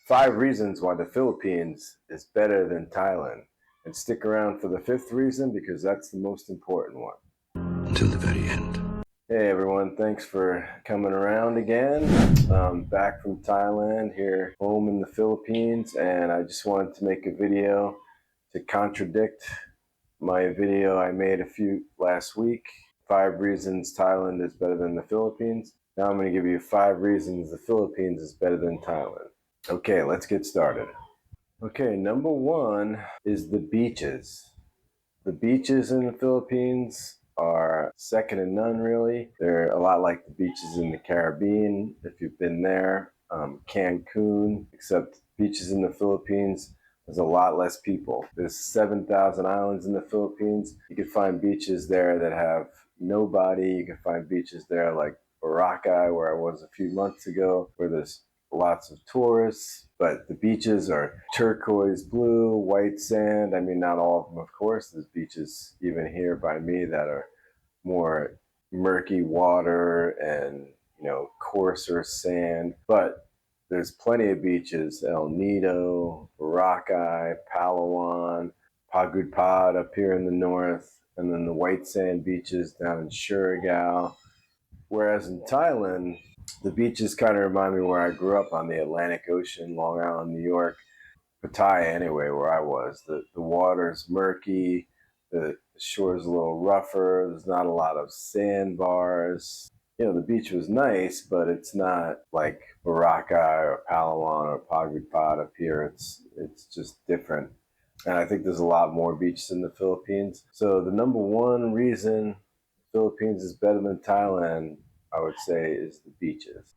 5 reasons why the Philippines is better than Thailand. And stick around for the 5th reason because that's the most important one. Until the very end. Hey everyone, thanks for coming around again. Back from Thailand, here home in the Philippines, and I just wanted to make a video to contradict my video I made last week. 5 reasons Thailand is better than the Philippines. Now I'm going to give you 5 reasons the Philippines is better than Thailand. Okay, let's get started. Okay, number 1 is the beaches. The beaches in the Philippines are second to none, really. They're a lot like the beaches in the Caribbean, if you've been there. Cancun, except beaches in the Philippines, there's a lot less people. There's 7,000 islands in the Philippines. You can find beaches there that have nobody. You can find beaches there like Boracay, where I was a few months ago, where there's lots of tourists, but the beaches are turquoise blue, white sand. I mean, not all of them, of course. There's beaches even here by me that are more murky water and, coarser sand. But there's plenty of beaches: El Nido, Boracay, Palawan, Pagudpad up here in the north, and then the white sand beaches down in Surigao. Whereas in Thailand, the beaches kind of remind me where I grew up on the Atlantic Ocean, Long Island, New York, Pattaya anyway, where I was. The water's murky, the shore's a little rougher, there's not a lot of sandbars. The beach was nice, but it's not like Boracay or Palawan or Pagudpad up here. It's just different. And I think there's a lot more beaches in the Philippines. So the number 1 reason the Philippines is better than Thailand, I would say, is the beaches.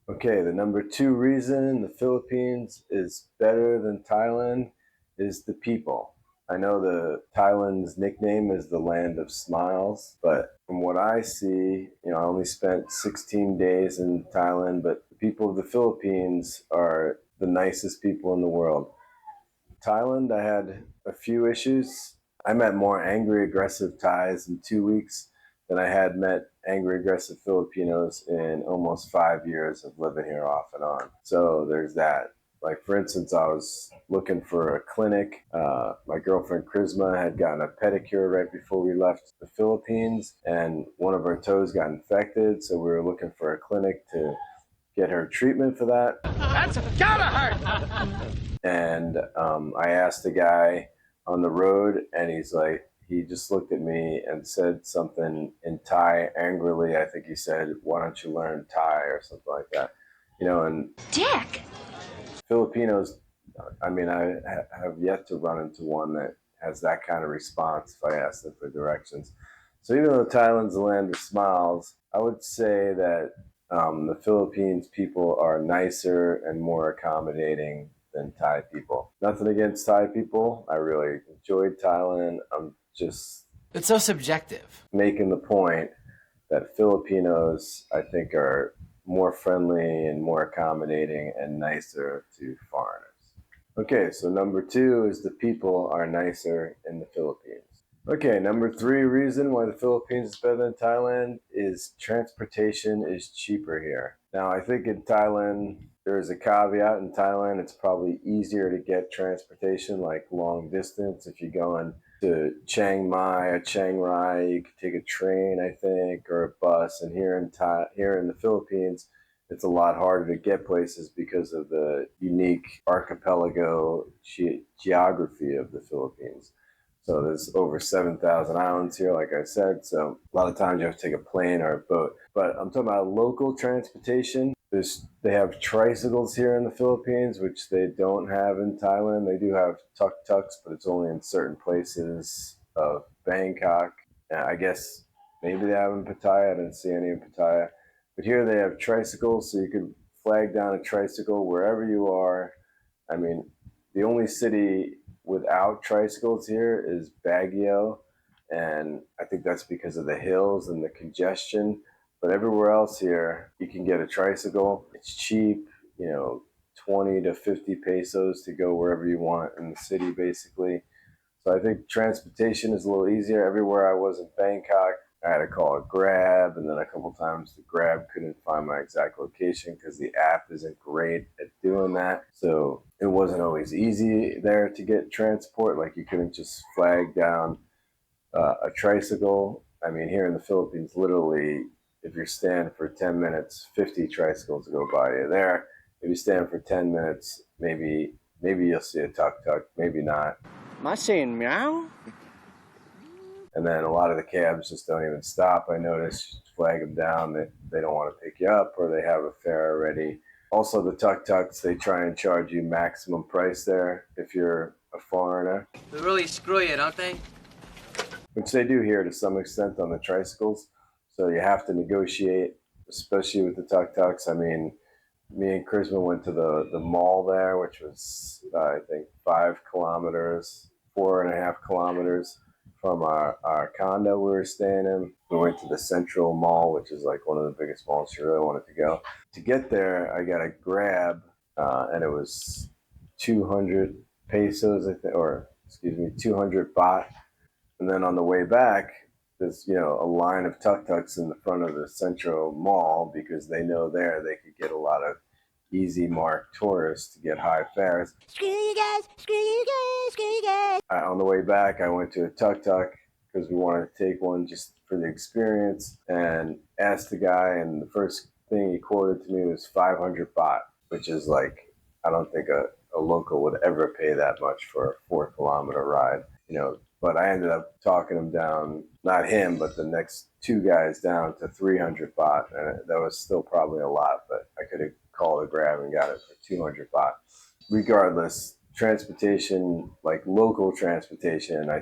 Okay, the number 2 reason the Philippines is better than Thailand is the people. I know Thailand's nickname is the land of smiles, but from what I see, I only spent 16 days in Thailand, but the people of the Philippines are the nicest people in the world. Thailand, I had a few issues. I met more angry, aggressive Thais in 2 weeks than I had met angry, aggressive Filipinos in almost 5 years of living here off and on. So there's that. Like, for instance, I was looking for a clinic. My girlfriend Charisma had gotten a pedicure right before we left the Philippines, and one of her toes got infected. So we were looking for a clinic to get her treatment for that. That's gotta hurt! And I asked the guy on the road, and he just looked at me and said something in Thai angrily. I think he said, "Why don't you learn Thai?" or something like that. And Dick! Filipinos, I mean, I have yet to run into one that has that kind of response if I ask them for directions. So even though Thailand's the land of smiles, I would say that the Philippines people are nicer and more accommodating than Thai people. Nothing against Thai people. I really enjoyed Thailand. It's so subjective. Making the point that Filipinos, I think, are more friendly and more accommodating and nicer to foreigners. Okay, so number 2 is the people are nicer in the Philippines. Okay, number 3 reason why the Philippines is better than Thailand is transportation is cheaper here. Now, I think in Thailand, there's a caveat. In Thailand, it's probably easier to get transportation, like long distance. If you're going to Chiang Mai or Chiang Rai, you could take a train, I think, or a bus. And here in the Philippines, it's a lot harder to get places because of the unique archipelago geography of the Philippines. So there's over 7,000 islands here, like I said. So a lot of times you have to take a plane or a boat. But I'm talking about local transportation. They have tricycles here in the Philippines, which they don't have in Thailand. They do have tuk-tuks, but it's only in certain places of Bangkok. I guess maybe they have in Pattaya. I didn't see any in Pattaya. But here they have tricycles, so you could flag down a tricycle wherever you are. I mean, the only city without tricycles here is Baguio, and I think that's because of the hills and the congestion. But everywhere else here, you can get a tricycle. It's cheap, 20 to 50 pesos to go wherever you want in the city, basically. So I think transportation is a little easier. Everywhere I was in Bangkok, I had to call a Grab, and then a couple times the Grab couldn't find my exact location because the app isn't great at doing that. So it wasn't always easy there to get transport. Like you couldn't just flag down a tricycle. I mean, here in the Philippines, literally, if you're standing for 10 minutes, 50 tricycles go by you. There, if you stand for 10 minutes, maybe you'll see a tuk-tuk, maybe not. Am I saying meow? And then a lot of the cabs just don't even stop. I noticed, flag them down, that they don't want to pick you up or they have a fare already. Also, the tuk-tuks, they try and charge you maximum price there if you're a foreigner. They really screw you, don't they? Which they do here to some extent on the tricycles. So you have to negotiate, especially with the tuk-tuks. I mean, me and Charisma went to the mall there, which was, I think, 5 kilometers, 4.5 kilometers from our condo we were staying in. We went to the Central Mall, which is like one of the biggest malls you really wanted to go. To get there, I got a Grab, and it was 200 pesos, I think, or excuse me, 200 baht. And then on the way back, there's a line of tuk-tuks in the front of the Central Mall because they know there they could get a lot of easy mark tourists to get high fares. Screw you guys, screw you guys, screw you guys. On the way back, I went to a tuk-tuk because we wanted to take one just for the experience and asked the guy, and the first thing he quoted to me was 500 baht, which is like, I don't think a local would ever pay that much for a 4-kilometer ride, But I ended up talking him down, not him, but the next 2 guys down to 300 baht. And that was still probably a lot, but I could have called a Grab and got it for 200 baht. Regardless, transportation, like local transportation, I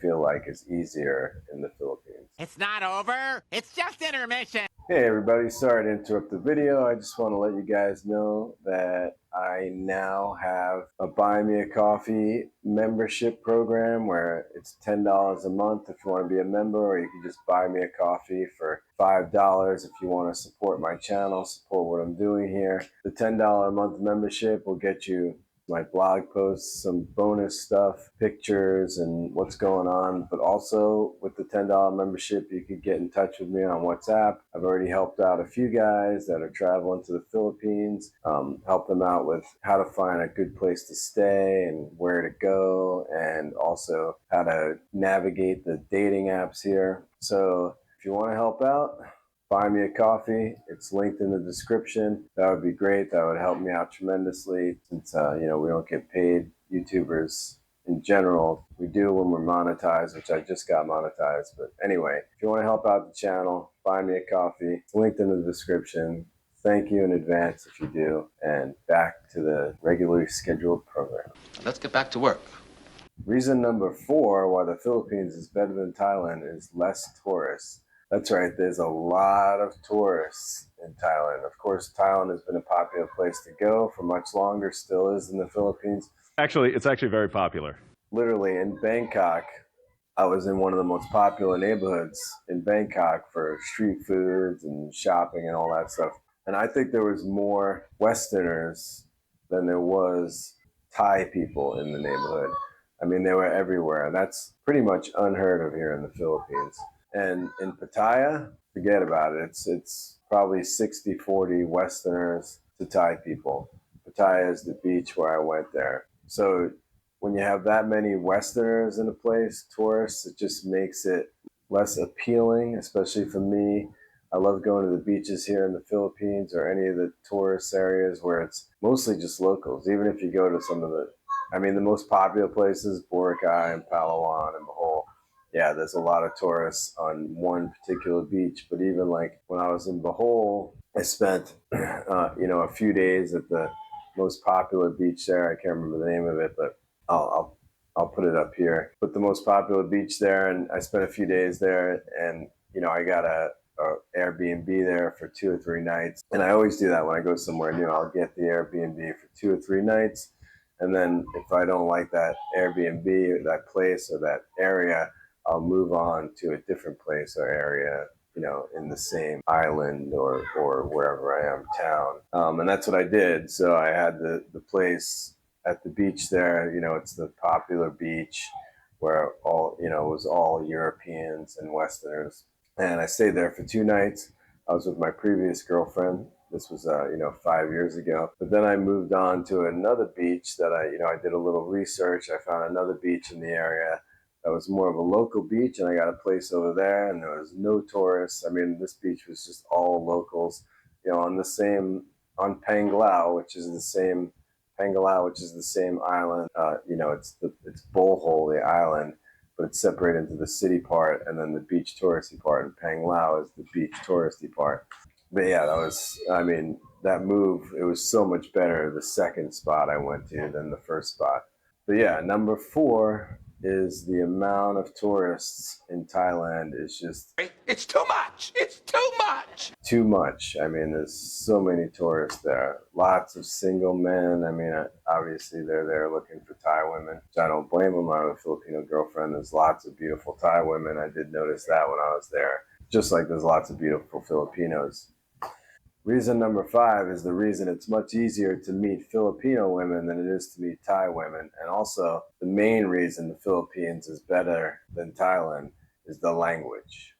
feel like is easier in the Philippines. It's not over. It's just intermission. Hey everybody, sorry to interrupt the video. I just want to let you guys know that I now have a Buy Me a Coffee membership program where it's $10 a month if you want to be a member, or you can just buy me a coffee for $5 if you want to support my channel, support what I'm doing here. The $10 a month membership will get you my blog posts, some bonus stuff, pictures, and what's going on. But also with the $10 membership, you can get in touch with me on WhatsApp. I've already helped out a few guys that are traveling to the Philippines, help them out with how to find a good place to stay and where to go, and also how to navigate the dating apps here. So if you want to help out, buy me a coffee. It's linked in the description. That would be great. That would help me out tremendously since, we don't get paid. YouTubers in general, we do when we're monetized, which I just got monetized. But anyway, if you want to help out the channel, buy me a coffee. It's linked in the description. Thank you in advance if you do. And back to the regularly scheduled program. Let's get back to work. Reason number 4 why the Philippines is better than Thailand is less tourists. That's right, there's a lot of tourists in Thailand. Of course, Thailand has been a popular place to go for much longer, still is in the Philippines. Actually, it's actually very popular. Literally, in Bangkok, I was in one of the most popular neighborhoods in Bangkok for street foods and shopping and all that stuff. And I think there was more Westerners than there was Thai people in the neighborhood. I mean, they were everywhere, and that's pretty much unheard of here in the Philippines. And in Pattaya, forget about it. It's probably 60-40 Westerners to Thai people. Pattaya is the beach where I went there. So when you have that many Westerners in a place, tourists, it just makes it less appealing, especially for me. I love going to the beaches here in the Philippines or any of the tourist areas where it's mostly just locals. Even if you go to some of the most popular places, Boracay and Palawan and Bohol, yeah, there's a lot of tourists on one particular beach. But even like when I was in Bohol, I spent, a few days at the most popular beach there. I can't remember the name of it, but I'll put it up here. But the most popular beach there, and I spent a few days there, and I got a Airbnb there for 2 or 3 nights. And I always do that when I go somewhere new. I'll get the Airbnb for 2 or 3 nights, and then if I don't like that Airbnb or that place or that area, I'll move on to a different place or area, in the same island or wherever I am town. And that's what I did. So I had the place at the beach there, it's the popular beach where all, it was all Europeans and Westerners. And I stayed there for 2 nights. I was with my previous girlfriend. This was, 5 years ago. But then I moved on to another beach that I did a little research. I found another beach in the area that was more of a local beach, and I got a place over there, and there was no tourists. I mean, this beach was just all locals, on Pangalao, which is the same island. It's Bohol, the island, but it's separated into the city part and then the beach touristy part, and Panglao is the beach touristy part. But yeah, that move, it was so much better the second spot I went to than the first spot. But yeah, number 4 is the amount of tourists in Thailand is just It's too much. It's too much. too much. I mean, there's so many tourists there. Lots of single men. I mean, obviously they're there looking for Thai women, which I don't blame them. I have a Filipino girlfriend. There's lots of beautiful Thai women. I did notice that when I was there, just like there's lots of beautiful Filipinos. Reason number 5 is the reason it's much easier to meet Filipino women than it is to meet Thai women. And also, the main reason the Philippines is better than Thailand is the language.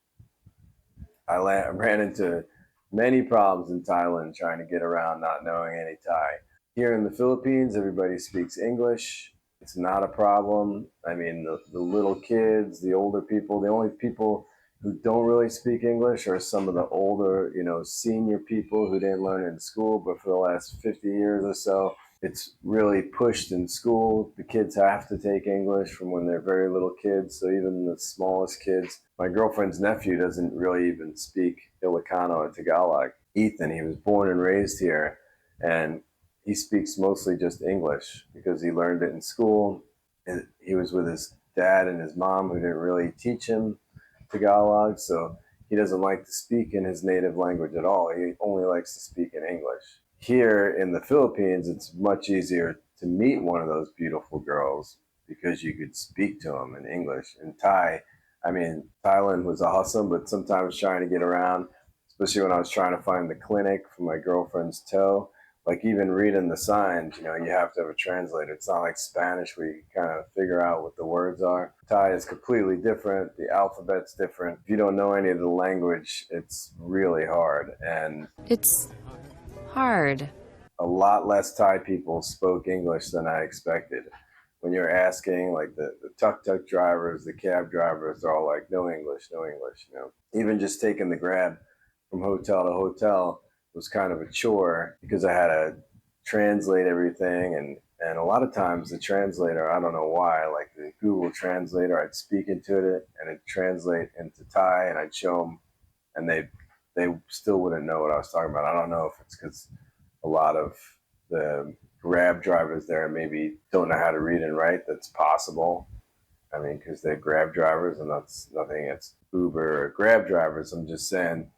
I ran into many problems in Thailand trying to get around not knowing any Thai. Here in the Philippines, everybody speaks English. It's not a problem. I mean, the little kids, the older people, the only people who don't really speak English are some of the older, senior people who didn't learn it in school, but for the last 50 years or so, it's really pushed in school. The kids have to take English from when they're very little kids. So even the smallest kids, my girlfriend's nephew doesn't really even speak Ilocano or Tagalog. Ethan, he was born and raised here, and he speaks mostly just English because he learned it in school. He was with his dad and his mom who didn't really teach him Tagalog, so he doesn't like to speak in his native language at all. He only likes to speak in English. Here in the Philippines, it's much easier to meet one of those beautiful girls because you could speak to them in English. In Thai, Thailand was awesome, but sometimes trying to get around, especially when I was trying to find the clinic for my girlfriend's toe, like even reading the signs, you have to have a translator. It's not like Spanish where you kind of figure out what the words are. Thai is completely different. The alphabet's different. If you don't know any of the language, it's really hard. And it's hard. A lot less Thai people spoke English than I expected. When you're asking, like the tuk-tuk drivers, the cab drivers, they're all like, no English, no English. Even just taking the Grab from hotel to hotel was kind of a chore because I had to translate everything, and a lot of times the translator, I don't know why, like the Google translator, I'd speak into it and it'd translate into Thai, and I'd show them, and they still wouldn't know what I was talking about. I don't know if it's because a lot of the Grab drivers there maybe don't know how to read and write. That's possible. Because they're Grab drivers, and that's nothing against Uber or Grab drivers. I'm just saying,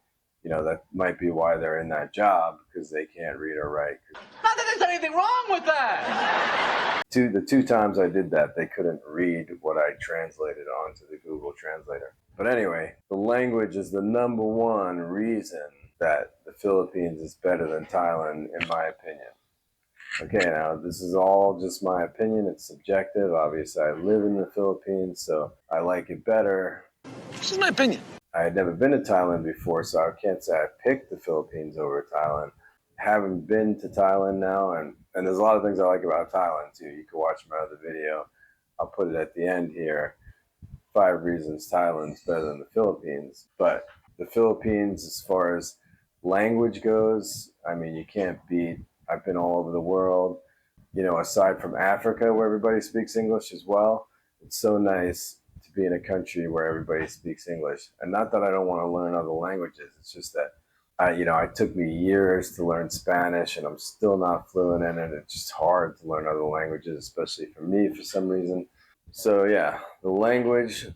that might be why they're in that job, because they can't read or write. Not that there's anything wrong with that. The 2 times I did that, they couldn't read what I translated onto the Google translator. But anyway, the language is the number 1 reason that the Philippines is better than Thailand, in my opinion. Okay, now this is all just my opinion. It's subjective. Obviously, I live in the Philippines, so I like it better. This is my opinion. I had never been to Thailand before, so I can't say I picked the Philippines over Thailand. Haven't been to Thailand now, and there's a lot of things I like about Thailand too. You can watch my other video. I'll put it at the end here. 5 reasons Thailand's better than the Philippines. But the Philippines, as far as language goes, you can't beat. I've been all over the world. Aside from Africa, where everybody speaks English as well, it's so nice to be in a country where everybody speaks English. And not that I don't want to learn other languages. It's just that it took me years to learn Spanish, and I'm still not fluent in it. It's just hard to learn other languages, especially for me, for some reason. So yeah, the language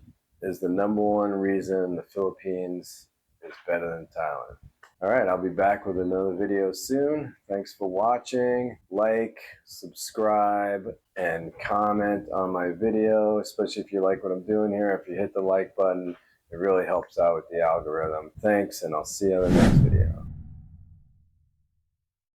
is the number 1 reason the Philippines is better than Thailand. All right, I'll be back with another video soon. Thanks for watching. Like, subscribe, and comment on my video, especially if you like what I'm doing here. If you hit the like button, it really helps out with the algorithm. Thanks, and I'll see you in the next video.